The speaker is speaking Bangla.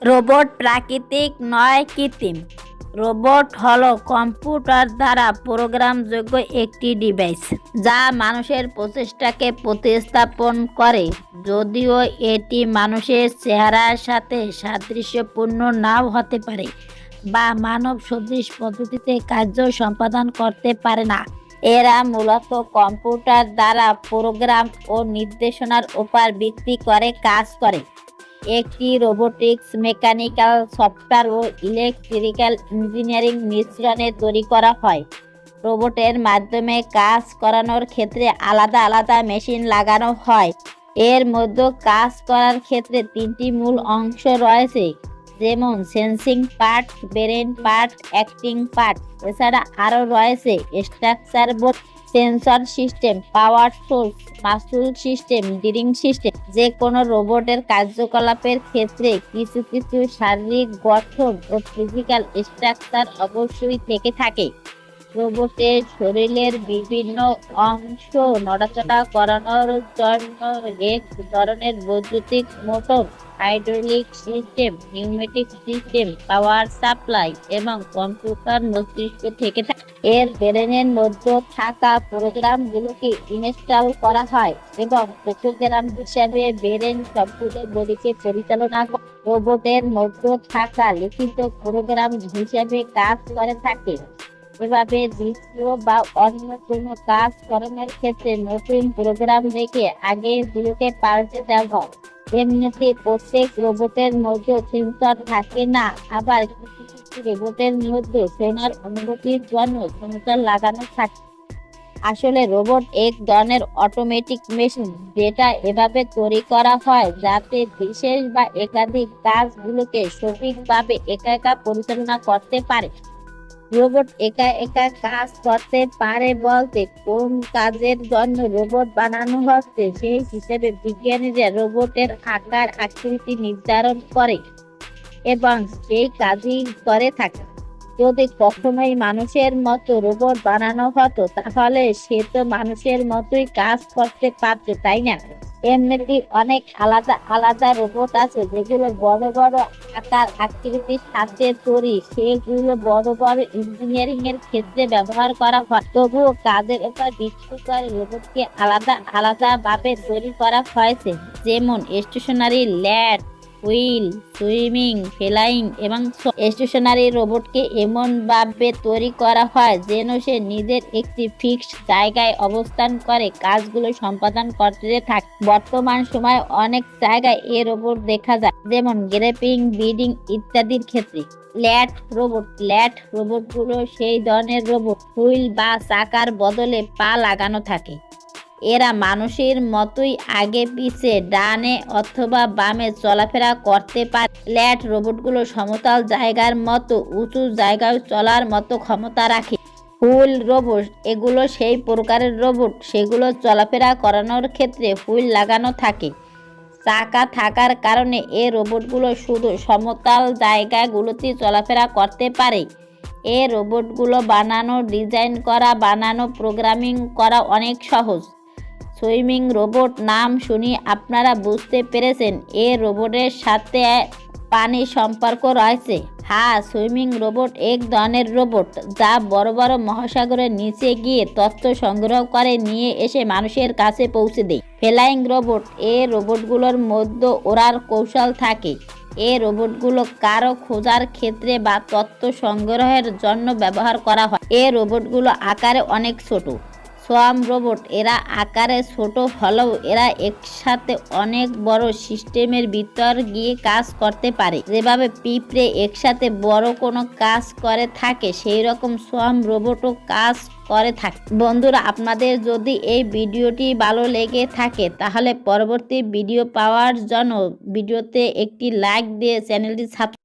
রোবট প্রাকৃতিক নয় কৃত্রিম। রোবট হলো কম্পিউটার দ্বারা প্রোগ্রামযোগ্য একটি ডিভাইস যা মানুষের প্রচেষ্টাকে প্রতিস্থাপন করে। যদিও এটি মানুষের চেহারার সাথে সাদৃশ্যপূর্ণ নাও হতে পারে বা মানব সদৃশ পদ্ধতিতে কার্য সম্পাদন করতে পারে না, এরা মূলত কম্পিউটার দ্বারা প্রোগ্রাম ও নির্দেশনার উপর ভিত্তি করে কাজ করে। একটি রোবোটিক্স মেকানিক্যাল সফটওয়্যার ও ইলেকট্রিক্যাল ইঞ্জিনিয়ারিং মিশ্রণে তৈরি করা হয়। রোবটের মাধ্যমে কাজ করানোর ক্ষেত্রে আলাদা আলাদা মেশিন লাগানো হয়। এর মধ্যে কাজ করার ক্ষেত্রে তিনটি মূল অংশ রয়েছে, যেমন sensing part, brain part, acting part. এছাড়া আরও রয়েছে structure board, sensor system, power source, মাসুল সিস্টেম, ডিরিং সিস্টেম। যে কোনো রোবটের কার্যকলাপের ক্ষেত্রে কিছু কিছু শারীরিক গঠন ও ফিজিক্যাল স্ট্রাকচার অবশ্যই থেকে থাকে। রোবটের শরীরের বিভিন্ন অংশ নড়াচড়া করানোর জন্য এক ধরনের বৈদ্যুতিক motor, hydraulic system, pneumatic system, power supply এবং কম্পিউটার মস্তিষ্ক থেকে থাকে। এর ব্রেনের মধ্যে থাকা প্রোগ্রামগুলোকে ইনস্টল করা হয় এবং প্রোগ্রাম হিসাবে ব্রেন কম্পিউটার বডিকে পরিচালনা করে। রোবটের মধ্যে থাকা লিখিত প্রোগ্রাম হিসাবে কাজ করে থাকে। এভাবে দ্বিতীয় বা অন্য কোনো কাজ করানোর ক্ষেত্রে নতুন প্রোগ্রাম রেখে আগেরগুলোকে পাল্টে দেওয়া হয়। এমনিতে প্রত্যেক রোবটের মধ্যে সেন্সর থাকে না, আবার কিছু কিছু রোবটের মধ্যে শোনার অনুভূতির জন্য সেন্সর লাগানো থাকে। আসলে রোবট এক ধরনের অটোমেটিক মেশিন, যেটা এভাবে তৈরি করা হয় যাতে বিশেষ বা একাধিক কাজগুলোকে সঠিকভাবে একা একা পরিচালনা করতে পারে। রোবট একা একা কাজ করতে পারে বলতে কোন কাজের জন্য রোবট বানানো হচ্ছে সেই হিসেবে বিজ্ঞানীরা রোবটের আকার আকৃতি নির্ধারণ করে এবং সেই কাজই করে থাকে। যদি কখনোই মানুষের মতো রোবট বানানো হতো তাহলে সে তো মানুষের মতোই কাজ করতে পারতো, তাই না? এমনিতে অনেক আলাদা আলাদা রোবট আছে যেগুলো বড় বড় আকার আকৃতির সাথে তৈরি। সেগুলো বড় বড় ইঞ্জিনিয়ারিং এর ক্ষেত্রে ব্যবহার করা হয়। তবুও কাজের উপর ভিত্তি করে রোবটকে আলাদা আলাদা ভাবে তৈরি করা হয়েছে, যেমন স্টেশনারি, ল্যাড, হুইল, সুইমিং, ফ্লাইং এবং স্টেশনারি রোবটকে এমনভাবে তৈরি করা হয় যেন সে নিজের একটি ফিক্সড জায়গায় অবস্থান করে কাজগুলো সম্পাদন করতে থাকে। বর্তমান সময়ে অনেক জায়গায় এ রোবট দেখা যায়, যেমন গ্রাফিং, বিডিং ইত্যাদির ক্ষেত্রে। ল্যাড রোবটগুলো সেই ধরনের রোবট হুইল বা চাকার বদলে পা লাগানো থাকে। এরা মানুষের মতোই আগে পিছে, ডানে অথবা বামে চলাফেরা করতে পারে। ল্যাড রোবটগুলো সমতল জায়গার মতো উঁচু জায়গায় চলার মতো ক্ষমতা রাখে। হুইল রোবট এগুলো সেই প্রকারের রোবট সেগুলো চলাফেরা করানোর ক্ষেত্রে হুইল লাগানো থাকে। চাকা থাকার কারণে এই রোবটগুলো শুধু সমতল জায়গাগুলোতে চলাফেরা করতে পারে। এই রোবটগুলো বানানো, ডিজাইন করা, বানানো, প্রোগ্রামিং করা অনেক সহজ। সুইমিং রোবট নাম শুনি আপনারা বুঝতে পেরেছেন এ রোবটের সাথে পানির সম্পর্ক রয়েছে। হ্যাঁ, সুইমিং রোবট এক ধরনের রোবট যা বড় বড় মহাসাগরের নিচে গিয়ে তথ্য সংগ্রহ করে নিয়ে এসে মানুষের কাছে পৌঁছে দেয়। ফ্লাইং রোবট এ রোবটগুলোর মধ্যে ওড়ার কৌশল থাকে। এ রোবটগুলো কারো খোঁজার ক্ষেত্রে বা তথ্য সংগ্রহের জন্য ব্যবহার করা হয়। এ রোবটগুলো আকারে অনেক ছোট। সোয়ার্ম রোবট এরা আকারে ছোট হলেও এরা একসাথে অনেক বড় সিস্টেমের ভিতর গিয়ে কাজ করতে পারে। যেভাবে পিঁপড়ে একসাথে বড় কোনো কাজ করে থাকে, সেই রকম সোয়ার্ম রোবটও কাজ করে থাকে। বন্ধুরা, আপনাদের যদি এই ভিডিওটি ভালো লেগে থাকে তাহলে পরবর্তী ভিডিও পাওয়ার জন্য ভিডিওতে একটি লাইক দিয়ে চ্যানেলটি সাবস্ক্রাইব